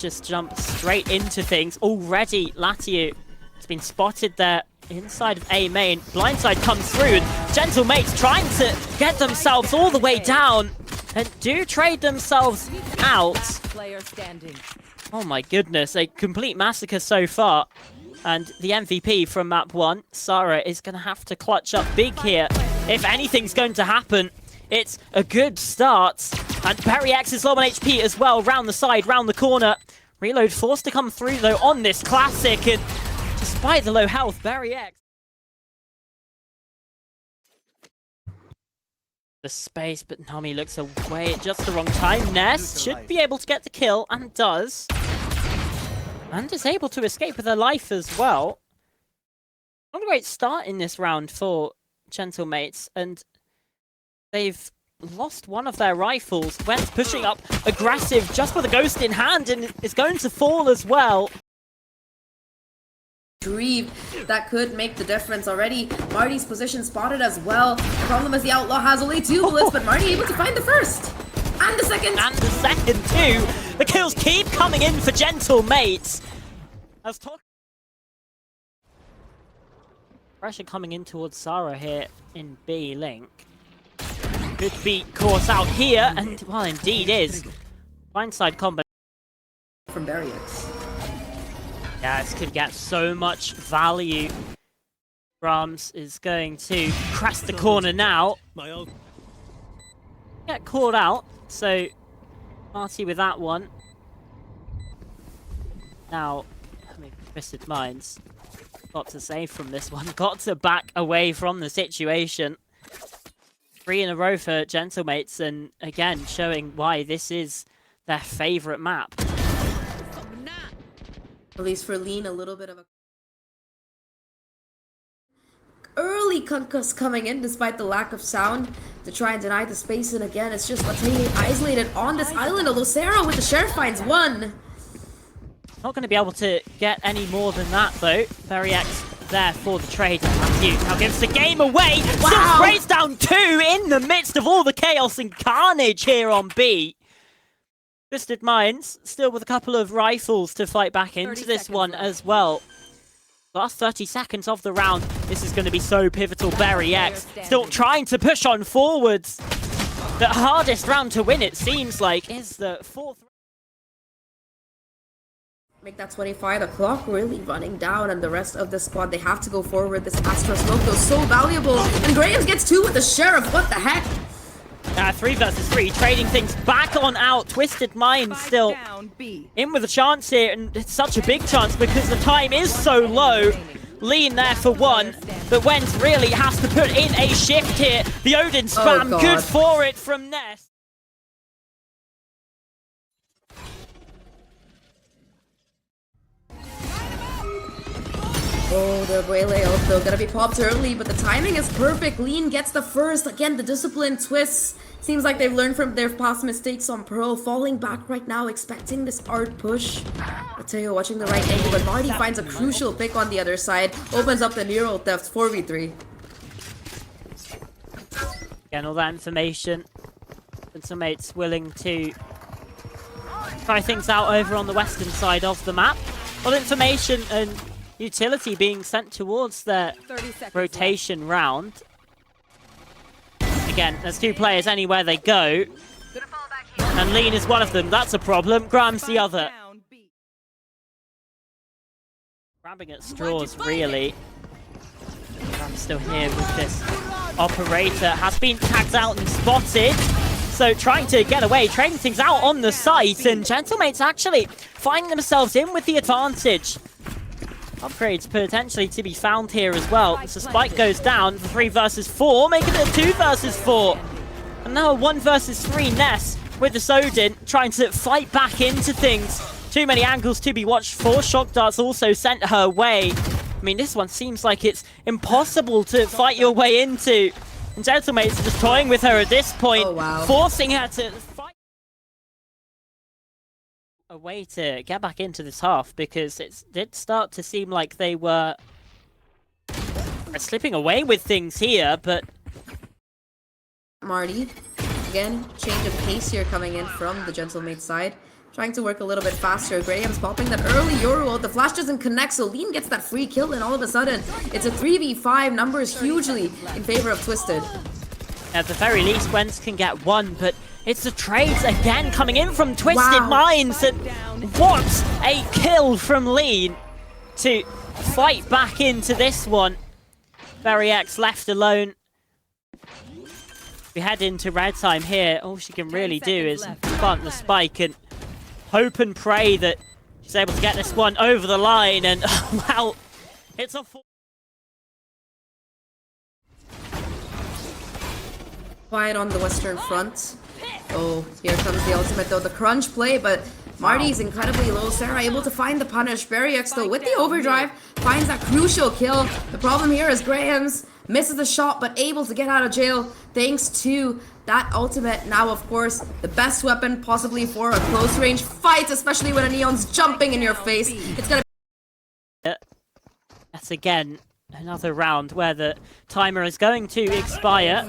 just jump straight into things. Already, Latiu has been spotted there inside of A main. Blindside comes through, and Gentlemates trying to get themselves all the way down and do trade themselves out. Oh my goodness, a complete massacre so far. And the MVP from map 1, Sarah, is going to have to clutch up big here. If anything's going to happen, it's a good start. And Barry X is low on HP as well, round the side, round the corner. Reload forced to come through, though, on this classic. And despite the low health, Barry X... the space, but Nami looks away at just the wrong time. Ness should be able to get the kill, and does. And is able to escape with her life as well. Not a great start in this round for Gentlemates, and they've lost one of their rifles. Wentz pushing up aggressive just with a ghost in hand, and is going to fall as well. That could make the difference already. Marty's position spotted as well. The problem is the Outlaw has only 2 bullets, but Marty able to find the first. And the second. And the second too. The kills keep coming in for Gentlemates. Pressure coming in towards Sarah here in B Link. Could be caught out here, and well, indeed is. Blindside combo from Barriers. Yeah, this could get so much value. Brahms is going to crest the corner now. Get caught out, so Marty with that one. Now, I mean, Twisted Minds got to save from this one. Got to back away from the situation. 3 in a row for Gentlemates, and again, showing why this is their favorite map. At least for Lean, a little bit of a early concuss coming in despite the lack of sound to try and deny the space. And again, it's just Latay isolated on this island, although Sarah with the sheriff finds 1. Not going to be able to get any more than that, though. Barry X there for the trade. Now gives the game away. Wow. Still sprays down 2 in the midst of all the chaos and carnage here on B. Twisted Minds still with a couple of rifles to fight back into this one as well. Last 30 seconds of the round. This is going to be so pivotal. Barry X still trying to push on forwards. The hardest round to win, it seems like, is the 4th. Make that 25. The clock really running down, and the rest of the squad, they have to go forward. This Astra smoke though so valuable, and Graves gets 2 with the sheriff. What the heck? 3 versus 3, trading things back on out. Twisted Minds still in with a chance here, and it's such a big chance because the time is so low. Lean there for 1, but Wentz really has to put in a shift here. The Odin spam, good for it from Ness. Oh, the Waylay also gonna be popped early, but the timing is perfect. Lean gets the first. Again, the discipline twists. Seems like they've learned from their past mistakes on Pearl. Falling back right now, expecting this art push. Mateo watching the right angle, but Marty finds a crucial pick on the other side. Opens up the Neural Theft 4v3. Again, all that information. Gentlemates willing to try things out over on the western side of the map. All information and utility being sent towards their rotation round. Again, there's 2 players anywhere they go. And Lean is one of them. That's a problem. Graham's the other. Grabbing at straws, really. Graham's still here with this operator. Has been tagged out and spotted. So trying to get away, trading things out on the site. And Gentlemates actually finding themselves in with the advantage. Upgrades potentially to be found here as well. So Spike goes down for 3 versus 4, making it a 2 versus 4. And now a 1 versus 3 Ness with the Sodin trying to fight back into things. Too many angles to be watched for. Shock darts also sent her way. I mean, this one seems like it's impossible to fight your way into. And Gentlemates are just toying with her at this point, forcing her to fight a way to get back into this half, because it did start to seem like they were slipping away with things here, but Marty again, change of pace here coming in from the Gentlemate side. Trying to work a little bit faster. Graham's popping that early Euro. The flash doesn't connect, so Lean gets that free kill, and all of a sudden, it's a 3v5. Numbers hugely in favor of Twisted. At the very least, Wentz can get one, but it's the trades again coming in from Twisted Minds, and what a kill from Lean to fight back into this one. VeryX left alone. We head into red time here. All she can really do is plant the spike and hope and pray that she's able to get this one over the line, and well, it's a quiet on the Western front. Oh, here comes the ultimate though, the crunch play, but Marty's incredibly low. Sarah able to find the punish. VeryX though with the overdrive finds that crucial kill. The problem here is Graham's misses the shot, but able to get out of jail thanks to that ultimate. Now, of course, the best weapon possibly for a close range fight, especially when a Neon's jumping in your face. It's gonna be... That's again another round where the timer is going to expire.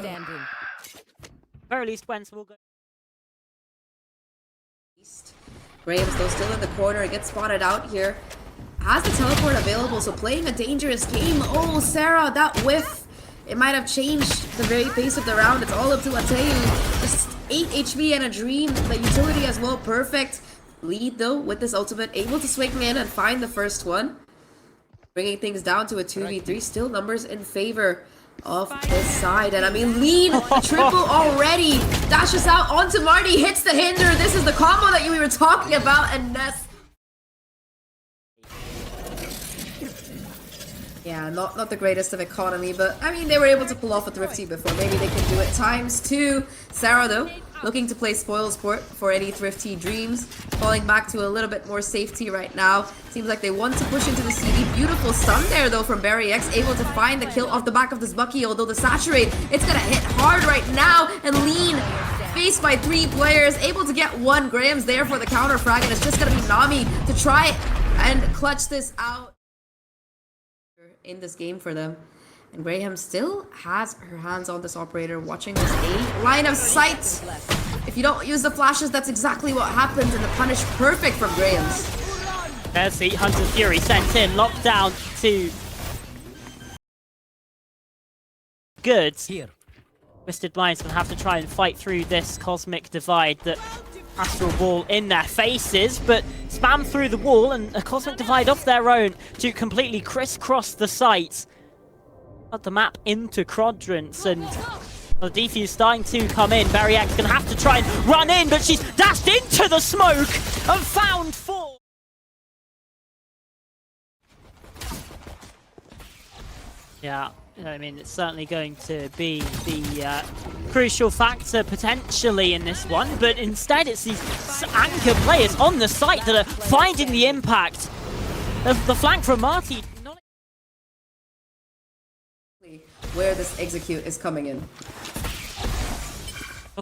Very least Wentz will go. Graham's though still in the corner. It gets spotted out here. Has the teleport available, so playing a dangerous game. Oh, Sarah, that whiff. It might have changed the very pace of the round. It's all up to Ateu. Just 8 HP and a dream. The utility as well, perfect. Lead though with this ultimate, able to swing in and find the first one. Bringing things down to a 2v3. Still numbers in favor of this side. And I mean, Lean, triple already. Dashes out onto Marty, hits the hinder. This is the combo that we were talking about. And Ness. Yeah, not the greatest of economy, but I mean, they were able to pull off a Thrifty before. Maybe they can do it ×2. Sarah, though, looking to play spoil sport for any Thrifty dreams. Falling back to a little bit more safety right now. Seems like they want to push into the CD. Beautiful stun there, though, from VeryX. Able to find the kill off the back of this Bucky, although the Saturate, it's going to hit hard right now. And Lean, faced by 3 players, able to get one. Graham's there for the counter frag, and it's just going to be Nami to try and clutch this out in this game for them. And Graham still has her hands on this operator, watching this A line of sight. If you don't use the flashes, that's exactly what happens, and the punish perfect from Graham's. There's the Hunter's Fury sent in, locked down to Goods. Twisted Minds will have to try and fight through this cosmic divide that Astral Wall in their faces, but spam through the wall and a cosmic divide of their own to completely crisscross the site. Got the map into quadrants, and the defuse starting to come in. VeryX gonna have to try and run in, but she's dashed into the smoke and found 4. Yeah, I mean, it's certainly going to be the crucial factor potentially in this one, but instead it's these anchor players on the site that are finding the impact of the flank from Marty. Where this execute is coming in.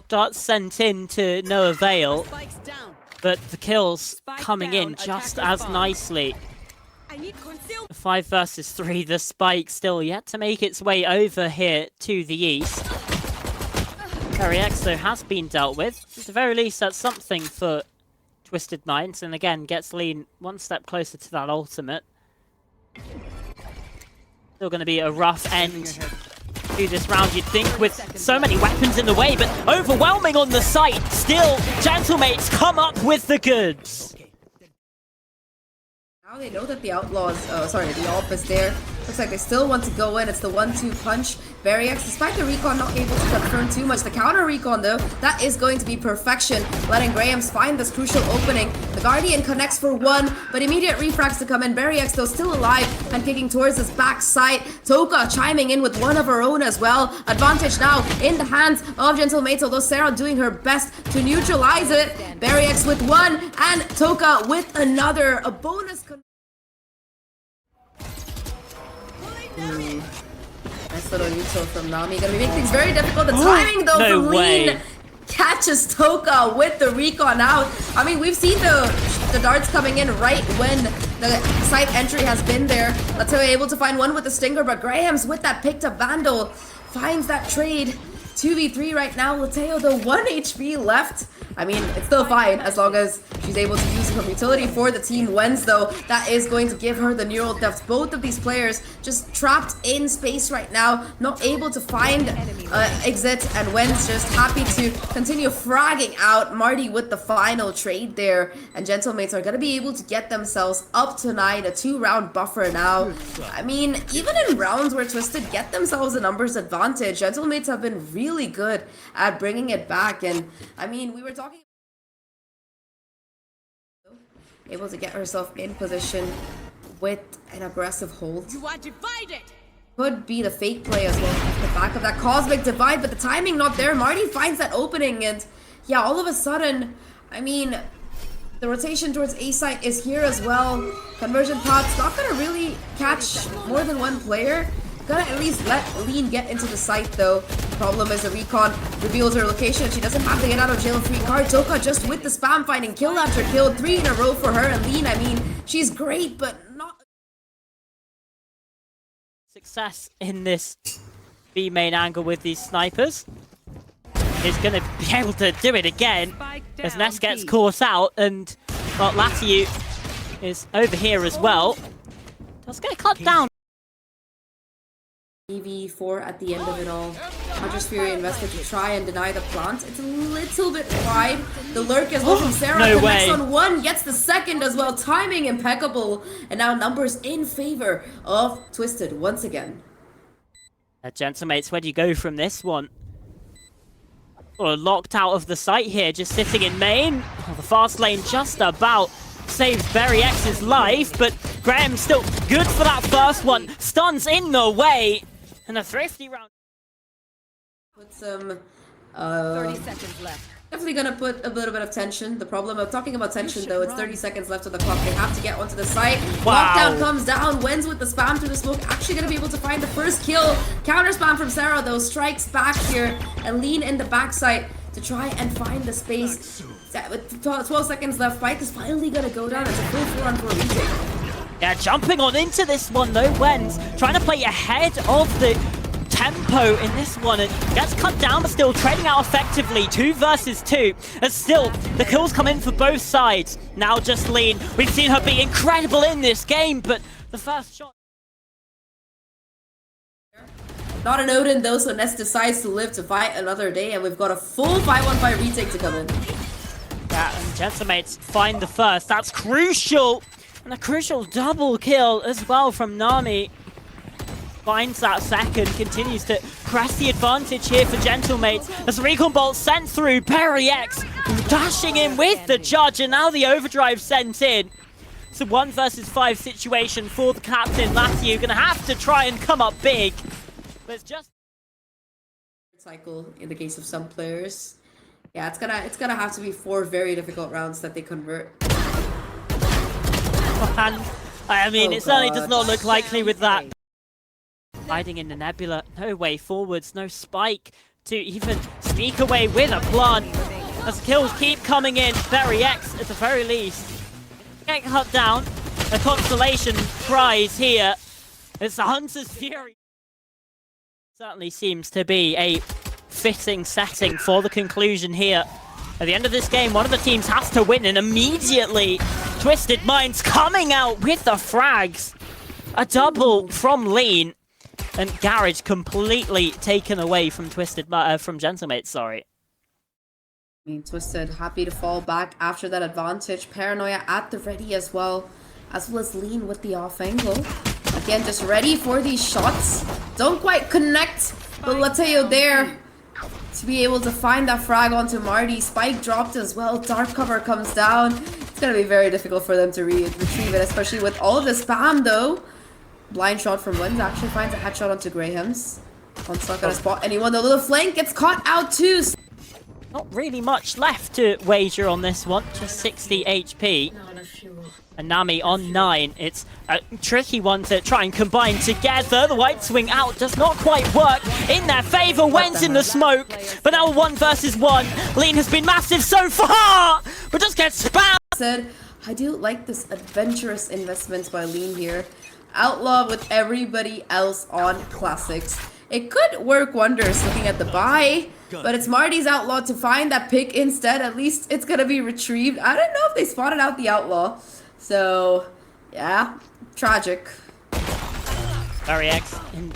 Darts sent in to no avail, but the kills coming in just as nicely. 5 versus 3, the spike still yet to make its way over here to the east. VeryX though has been dealt with. At the very least, that's something for Twisted Minds, and again gets Lean one step closer to that ultimate. Still going to be a rough end to this round, you'd think, with so many weapons in the way, but overwhelming on the site. Still, Gentlemates come up with the goods. Now they know that the Outlaws, the AWP is there. Looks like they still want to go in. It's the 1-2 punch. VeryX, despite the recon, not able to confirm too much. The counter recon, though, that is going to be perfection, letting Graham's find this crucial opening. The Guardian connects for 1, but immediate refrags to come in. VeryX, though, still alive and kicking towards his back side. Toka chiming in with one of her own as well. Advantage now in the hands of Gentlemates, although Sarah doing her best to neutralize it. VeryX with 1 and Toka with another. A bonus. Nice little neutral from Nami. Gonna be making things very difficult. The timing though from Lean catches Toka with the recon out. I mean, we've seen the darts coming in right when the site entry has been there. That's how we're able to find one with the stinger, but Graham's with that picked up Vandal finds that trade. 2v3 right now. Lateo, though, 1 HP left. I mean, it's still fine as long as she's able to use her utility for the team. Wens, though, that is going to give her the neural depth. Both of these players just trapped in space right now, not able to find exit, and Wens just happy to continue fragging out Marty with the final trade there. And Gentlemates are going to be able to get themselves up tonight, a 2-round buffer now. I mean, even in rounds where Twisted get themselves a numbers advantage, Gentlemates have been really good at bringing it back. And I mean, we were talking able to get herself in position with an aggressive hold. You are divided. Could be the fake play as well off the back of that cosmic divide, but the timing not there. Marty finds that opening, and yeah, all of a sudden, I mean, the rotation towards A site is here as well. Conversion pod's not gonna really catch more than one player. Gonna at least let Lean get into the site though. Problem is the recon reveals her location. She doesn't have the get out of jail free card. Toka just with the spam finding kill after kill. 3 in a row for her. And Lean, I mean, she's great, but not success in this B main angle with these snipers. Is going to be able to do it again as Ness gets caught out, and well, Latiou is over here as well. That's going to cut down. EV4 at the end of it all. Hunter's Fury invested to try and deny the plant. It's a little bit wide. The lurk as well from Sarah. No connects way. on 1, gets the second as well. Timing impeccable. And now numbers in favor of Twisted once again. Gentlemates, where do you go from this one? Locked out of the site here, just sitting in main. The fast lane just about saves Berry X's life, but Graham's still good for that first one. Stuns in the way, and a thrifty round. Put some 30 seconds left. definitely gonna put a little bit of tension. The problem of talking about tension though, it's 30 seconds left on the clock. They have to get onto the site. Wow. Lockdown comes down. Wens with the spam through the smoke. Actually gonna be able to find the first kill. Counter spam from Sarah though. Strikes back here and Lean in the backside to try and find the space. With 12 seconds left, fight is finally gonna go down. It's a full 4-on-4 retake. Yeah, jumping on into this one though, Wens trying to play ahead of the tempo in this one, and gets cut down but still trading out effectively. 2 versus 2, and still the kills come in for both sides. Now just Lean, we've seen her be incredible in this game, but the first shot. Not an Odin though, so Ness decides to live to fight another day, and we've got a full 5-on-5 retake to come in. Yeah, and Gentlemates find the first. That's crucial! And a crucial double kill as well from Nami. Finds that second, continues to press the advantage here for Gentlemates. As the Recon Bolt sent through, Berry X dashing in with the judge, and now the overdrive sent in. It's a 1 versus 5 situation for the captain. Latiou gonna have to try and come up big. But it's just cycle in the case of some players. Yeah, it's gonna have to be 4 very difficult rounds that they convert. And I mean, Oh it certainly God. does not look likely with that. Hiding in the nebula, no way forwards, no spike to even sneak away with a plant. As the kills keep coming in, Berry X at the very least. Get cut down, a constellation prize here. It's the Hunter's Fury. Certainly seems to be a fitting setting for the conclusion here. At the end of this game, one of the teams has to win, and immediately Twisted Minds coming out with the frags. A double from Lean, and Garage completely taken away from from Gentlemates, sorry. I mean, Twisted happy to fall back after that advantage. Paranoia at the ready as well as Lean with the off angle. Again, just ready for these shots. Don't quite connect, but Lateo there to be able to find that frag onto Marty. Spike dropped as well. Dark cover comes down. It's gonna be very difficult for them to retrieve it, especially with all of the spam though. Blind shot from Wens actually finds a headshot onto Graham's. One's not gonna spot anyone. The little flank gets caught out too. Not really much left to wager on this one, just 60 HP. And Nami on 9. It's a tricky one to try and combine together. The white swing out does not quite work in their favor. Wens in the smoke, but now 1 versus 1. Lean has been massive so far, but just gets spammed. Said, I do like this adventurous investment by Lean here. Outlaw with everybody else on classics. It could work wonders looking at the buy, but it's Marty's Outlaw to find that pick instead. At least it's gonna be retrieved. I don't know if they spotted out the Outlaw. So, yeah, tragic. VCT in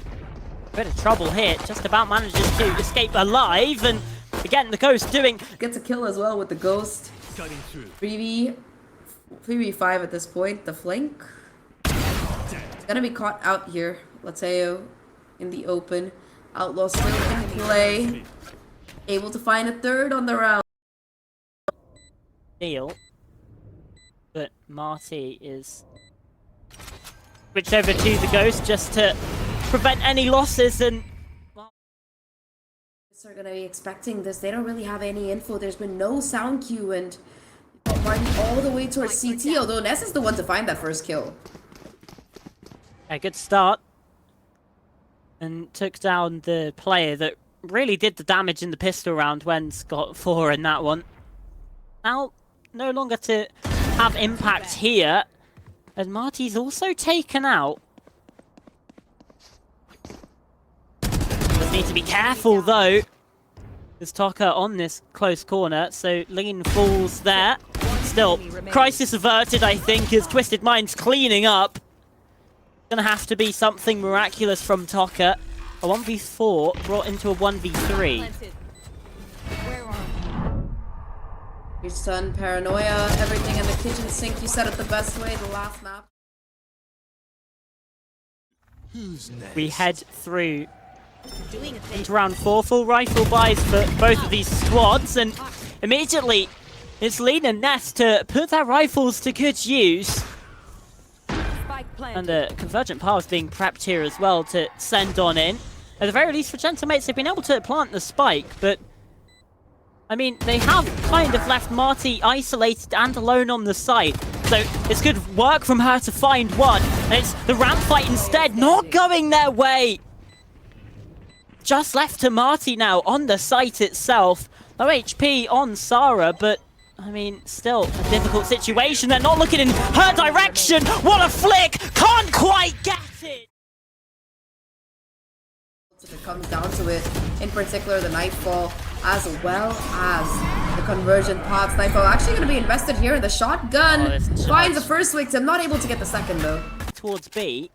a bit of trouble here. Just about manages to escape alive, and again, the Ghost doing... Gets a kill as well with the Ghost. 3v5 at this point, the flank. It's gonna be caught out here. Lateo in the open. Outlaw still in play. Able to find a third on the round. Deal. But Marty is switched over to the Ghost just to prevent any losses, and Are gonna be expecting this. They don't really have any info. There's been no sound cue, and Marty all the way towards CT, although Ness is the one to find that first kill. a good start. And took down the player that really did the damage in the pistol round when got 4 in that one. Now, no longer to have impact here. And Marty's also taken out. Just need to be careful though. There's Taka on this close corner, so Lean falls there. Still, crisis averted, I think, as Twisted Mind's cleaning up. Gonna have to be something miraculous from Taka. A 1v4 brought into a 1v3. Your son, paranoia, everything in the kitchen sink. You said it the best way, the last map. We head through into round 4. Full rifle buys for both of these squads, and immediately it's Lean and Ness to put their rifles to good use. And the Convergent Paths being prepped here as well to send on in. At the very least, for Gentamates, they've been able to plant the spike, but I mean, they have kind of left Marty isolated and alone on the site. So it's good work from her to find one. And it's the ramp fight instead, not going their way. Just left to Marty now on the site itself. Low HP on Sarah, but I mean, still a difficult situation. They're not looking in her direction. What a flick! Can't quite get it! If it comes down to it, in particular the Nightfall, as well as the Convergent Pods. Nightfall actually going to be invested here in the shotgun. Finds the first victim, not able to get the second though. Towards B.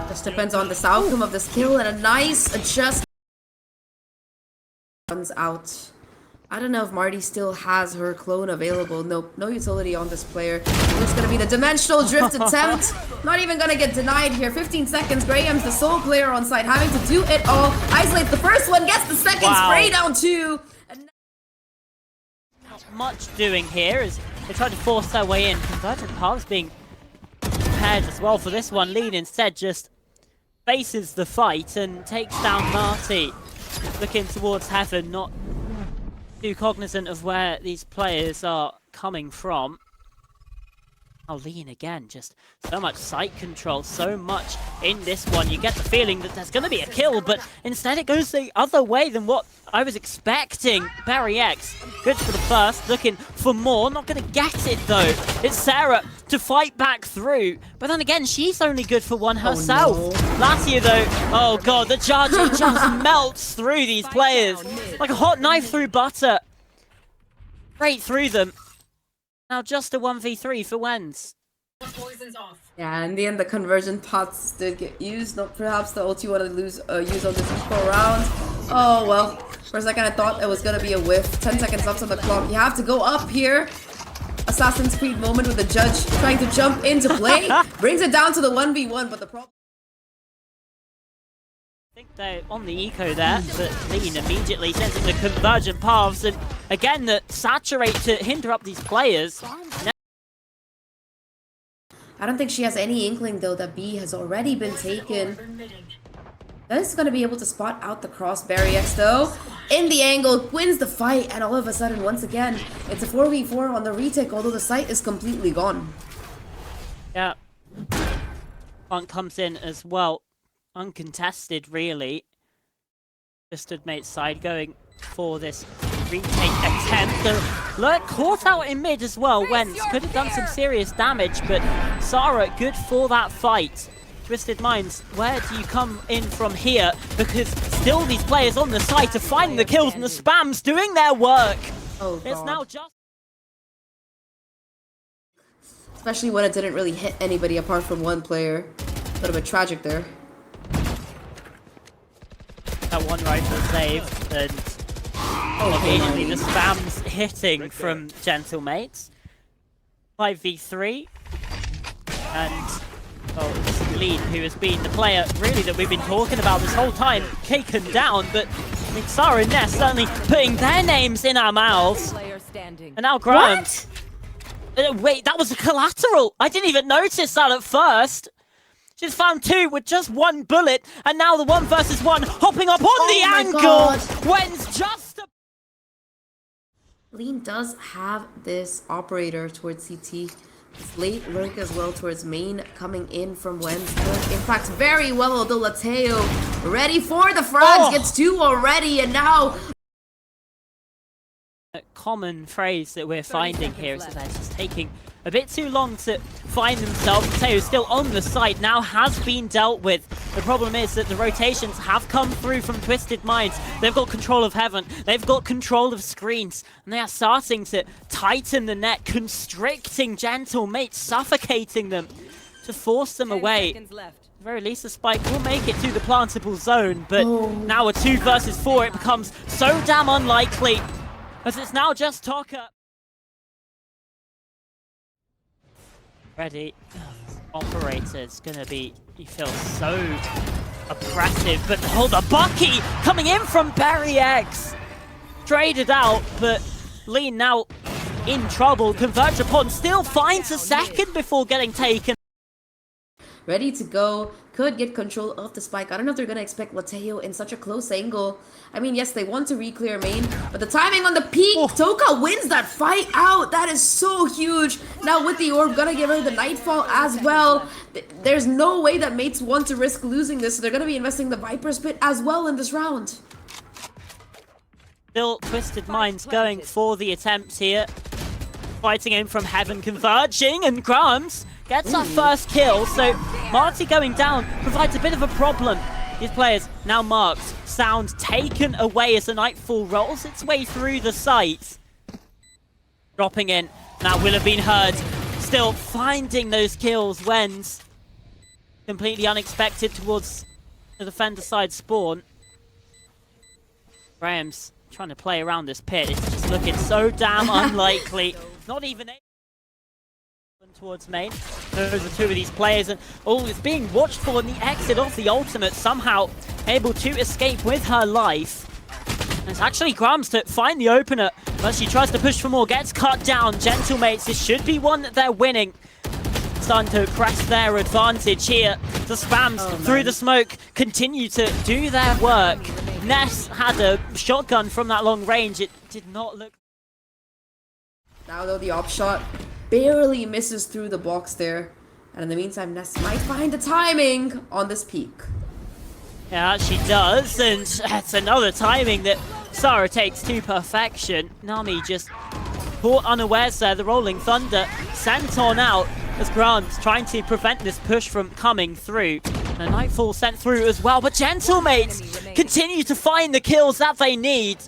Just depends on the outcome of this kill, and a nice adjust. Runs out. I don't know if Marty still has her clone available. Nope, no utility on this player. It's gonna be the dimensional drift attempt. Not even gonna get denied here. 15 seconds. Graham's the sole player on site, having to do it all. Isolates the first one, gets the second. Wow. Spray down 2. Not much doing here as they try to force their way in. Convergent Paths being prepared as well for this one. Lean instead just faces the fight and takes down Marty. Looking towards heaven, not too cognizant of where these players are coming from. Oh, Lean again, just so much sight control, so much in this one. You get the feeling that there's going to be a kill, but instead it goes the other way than what I was expecting. VCT, good for the first, looking for more. Not going to get it, though. It's Sarah to fight back through, but then again, she's only good for one herself. Oh, no. Latia, though, oh god, the charge just melts through these players like a hot knife through butter. Straight through them. Now just a 1v3 for Wens. Yeah, in the end, the Convergent Pots did get used. Not perhaps the ult you want to use on this equal round. Oh, well. For a second, I thought it was going to be a whiff. 10 seconds left on the clock. You have to go up here. Assassin's Creed moment with the judge trying to jump into play. Brings it down to the 1v1, but the problem... I think they're on the eco there, but Lean immediately sends it to Convergent Paths, and again, the saturate to hinder up these players. I don't think she has any inkling, though, that B has already been taken. Is going to be able to spot out the cross. VCT, though, in the angle, wins the fight, and all of a sudden, once again, it's a 4v4 on the retake, although the site is completely gone. Yeah. Funk comes in as well. Uncontested, really. Twisted Mate's side going for this retake attempt. The Lurk caught out in mid as well. Wens could have done some serious damage, but Sarah good for that fight. Twisted Minds, where do you come in from here? Because still these players on the side to find the kills and the spams doing their work. Oh, It's God. now just... Especially when it didn't really hit anybody apart from one player. A little bit tragic there. That one rifle saved, and occasionally the spams hitting from Gentlemates. 5v3, and it's Lean, who has been the player really that we've been talking about this whole time, taken down, but Sarah and Ness certainly putting their names in our mouths. And now Grant. Wait, that was a collateral! I didn't even notice that at first! She's found two with just one bullet, and now the 1 versus 1 hopping up on the angle! When's just a... Lean does have this operator towards CT. This late lurk as well towards main coming in from Wens. Good impact very well, although Lateo ready for the frags, gets 2 already, and now... A common phrase that we're finding here is that it's just taking a bit too long to find themselves. Lateo still on the site, now has been dealt with. The problem is that the rotations have come through from Twisted Minds. They've got control of Heaven, they've got control of screens, and they are starting to tighten the net, constricting Gentlemates, suffocating them to force them away. At the very least, the spike will make it to the plantable zone, but now a 2 versus 4, it becomes so damn unlikely, as it's now just Toka. Ready. Operator's gonna be, he feels so oppressive, but hold the Bucky coming in from Berry X. Traded out, but Lean now in trouble. Converge upon still finds a second before getting taken. Ready to go, could get control of the spike. I don't know if they're gonna expect Lateo in such a close angle. I mean, yes, they want to re-clear main, but the timing on the peak, Toka wins that fight out. That is so huge. Now with the orb, gonna give her the Nightfall as well. There's no way that mates want to risk losing this, so they're gonna be investing the Viper's Pit as well in this round. Still Twisted Minds going for the attempt here. Fighting in from Heaven, converging, and Grams gets that first kill, so Marty going down provides a bit of a problem. These players now marked. Sound taken away as the Nightfall rolls its way through the site. Dropping in. Now will have been heard. Still finding those kills. Wens completely unexpected towards the defender side spawn. Graham's trying to play around this pit. It's just looking so damn unlikely. Not even towards main. Those are 2 of these players, and it's being watched for in the exit of the ultimate, somehow able to escape with her life. And it's actually Grams to find the opener, but she tries to push for more, gets cut down. Gentlemates, this should be one that they're winning. Starting to press their advantage here. The spams through the smoke continue to do their work. Ness had a shotgun from that long range. It did not look... Now though, the op shot barely misses through the box there. And in the meantime, Ness might find the timing on this peak. Yeah, she does, and that's another timing that Sarah takes to perfection. Nami just caught unawares there, the Rolling Thunder sent on out as Grant's trying to prevent this push from coming through. The Nightfall sent through as well, but Gentlemates continue to find the kills that they need.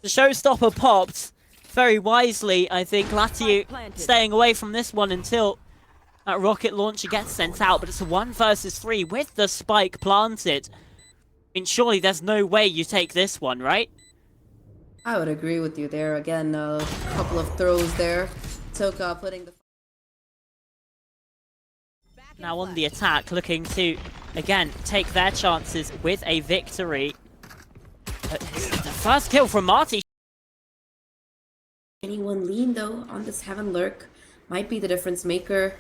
The showstopper popped. Very wisely, I think. Lateo staying away from this one until that rocket launcher gets sent out, but it's a 1 versus 3 with the spike planted. I mean, surely there's no way you take this one, right? I would agree with you there. Again, a couple of throws there. Toka putting the... Now on the attack, looking to, again, take their chances with a victory. The first kill from Marty. Anyone lean though on this Heaven lurk might be the difference maker.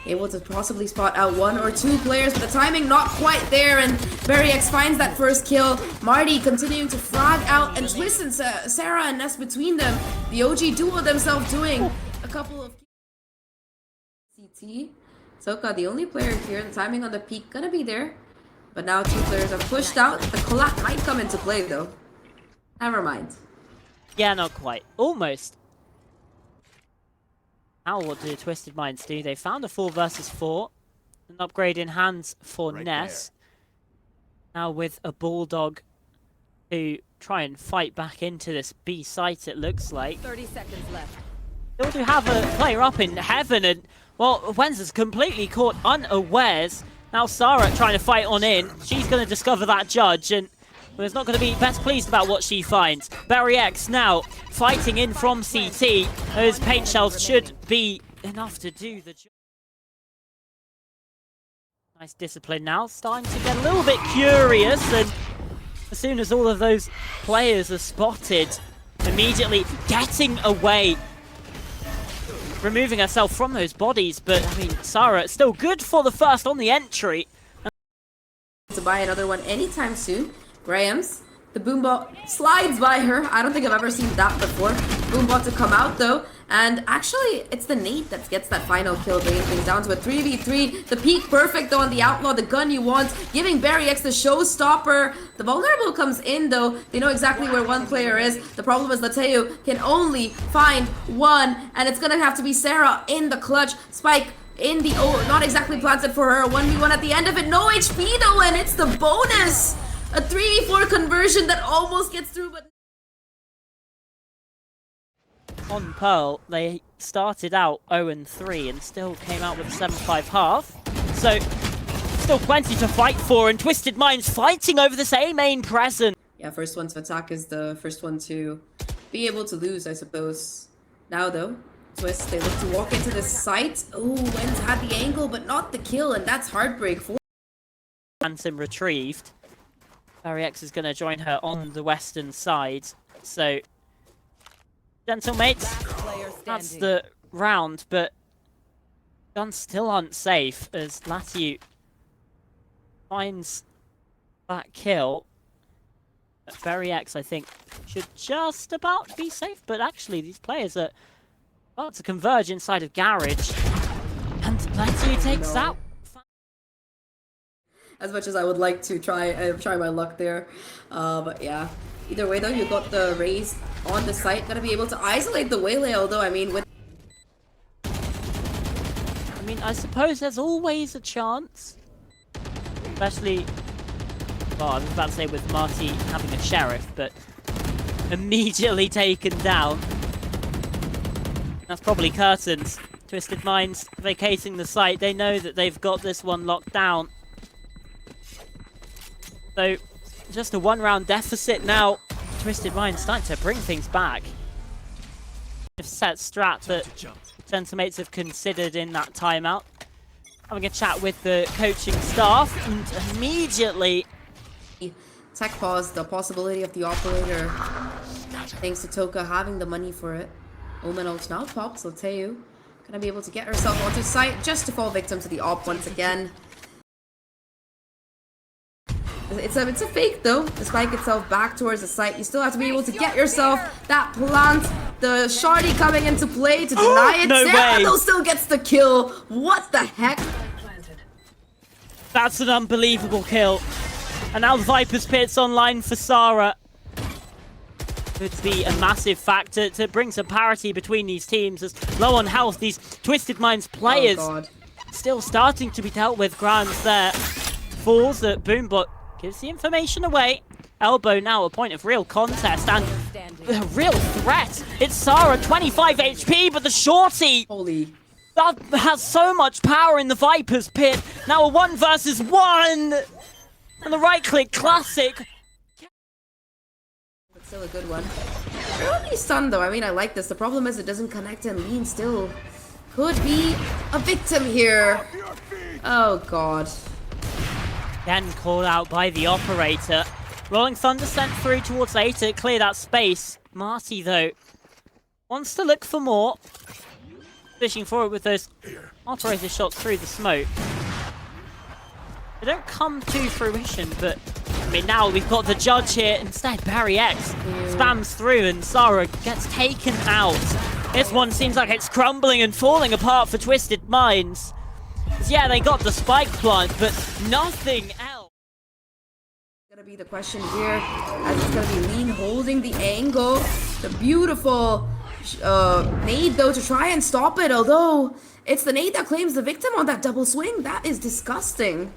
Able to possibly spot out 1 or 2 players, but the timing not quite there, and Berry X finds that first kill. Marty continuing to frag out, and TWIS and Sarah and Ness between them. The OG duo themselves doing a couple of... CT. Toka, the only player here, the timing on the peak gonna be there. But now 2 players are pushed out. The collapse might come into play though. Never mind. Yeah, not quite. Almost. Now what do Twisted Minds do? They found a 4 versus 4. An upgrade in hands for Ness. Now with a Bulldog to try and fight back into this B site, it looks like. 30 seconds left. Still do have a player up in heaven, and, well, Wenza's completely caught unawares. Now Sarah trying to fight on in. She's going to discover that judge, and well, is not going to be best pleased about what she finds. Barry X now fighting in from CT. Those paint shells should be enough to do the job. Nice discipline now, starting to get a little bit curious, and as soon as all of those players are spotted, immediately getting away, removing herself from those bodies. But I mean, Sarah still good for the first on the entry. To buy another one anytime soon. Graham's, the Boombot slides by her. I don't think I've ever seen that before. Boombot to come out though, and actually it's the Nate that gets that final kill, bringing things down to a 3v3. The peak perfect though on the Outlaw, the gun you want, giving Barry X the showstopper. The vulnerable comes in though. They know exactly where one player is. The problem is Lateo can only find one, and it's gonna have to be Sarah in the clutch. Spike in the not exactly planted for her. 1v1 at the end of it. No HP though, and it's the bonus. A 3v4 conversion that almost gets through, but on Pearl, they started out 0-3 and still came out with a 7-5 half. So, still plenty to fight for, and Twisted Minds fighting over this A main present. yeah, first one to attack is the first one to be able to lose, I suppose. Now though, Twist, they look to walk into the site. Oh, Wenz had the angle, but not the kill, and that's heartbreak for Phantom retrieved. Barry X is going to join her on the western side. So, gentlemates, that's the round, but guns still aren't safe as Latu finds that kill. Barry X, I think, should just about be safe, but actually these players are about to converge inside of Garage, and Latu takes out. as much as I would like to try my luck there. But yeah, either way though, you got the Raze on the site, gonna be able to isolate the Waylay, although I mean I suppose there's always a chance, especially, well, I was about to say with Marty having a sheriff, but immediately taken down. That's probably curtains. Twisted Minds vacating the site. They know that they've got this one locked down. So, just a one-round deficit now. Twisted Minds starting to bring things back. A set strat that Gentlemates have considered in that timeout. Having a chat with the coaching staff, and immediately tech pause, the possibility of the operator, thanks to Toka having the money for it. Omen ult now pops, Lateu gonna be able to get herself onto site just to fall victim to the op once again. It's a fake though. The spike itself back towards the site. You still have to be able to get yourself that plant. The Shardy coming into play to deny it. No way. Though still gets the kill. What the heck? That's an unbelievable kill. And now the Viper's Pit's online for Sarah. Could be a massive factor to bring some parity between these teams, as low on health, these Twisted Minds players still starting to be dealt with. Grants there. Falls at Boombot. Gives the information away. Elbow now a point of real contest and a real threat. It's Sarah, 25 HP, but the shorty that has so much power in the Viper's Pit. Now a 1 versus 1, and the right click classic. But still a good one. Really stunned though. I mean, I like this. The problem is it doesn't connect, and Lean still could be a victim here. Oh god. Again called out by the operator. Rolling Thunder sent through towards A to clear that space. Marty, though, wants to look for more. Fishing forward with those operator shots through the smoke. They don't come to fruition, but I mean, now we've got the judge here. Instead, Barry X spams through and Sarah gets taken out. This one seems like it's crumbling and falling apart for Twisted Minds. Yeah, they got the spike plant, but nothing else. Gonna be the question here, as it's gonna be Lean holding the angle. The beautiful nade, though, to try and stop it. Although, it's the nade that claims the victim on that double swing. That is disgusting.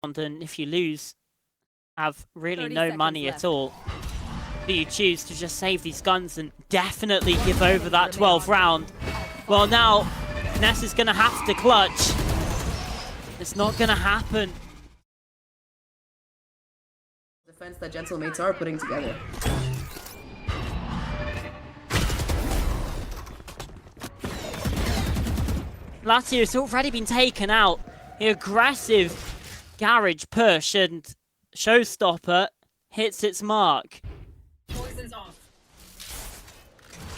And if you lose, have really 30 no seconds money left. at all. Do you choose to just save these guns and definitely give over that 12th round? Well, now, Ness is going to have to clutch. It's not going to happen. Defense that Gentlemates are putting together. Latier's already been taken out. The aggressive garage push and Showstopper hits its mark. Poison's off.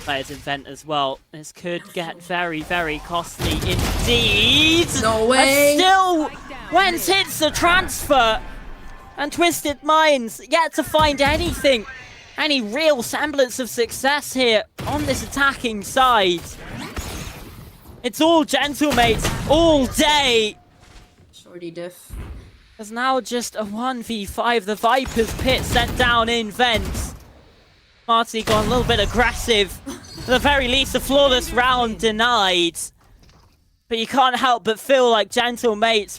Players in vent as well. This could get very, very costly indeed. No way. And still, Wentz hits the transfer. And Twisted Minds yet to find anything, any real semblance of success here on this attacking side. It's all Gentlemates all day. Shorty diff. There's now just a 1v5. The Viper's pit sent down in vent. Marty got a little bit aggressive. At the very least, a flawless round denied. But you can't help but feel like Gentlemates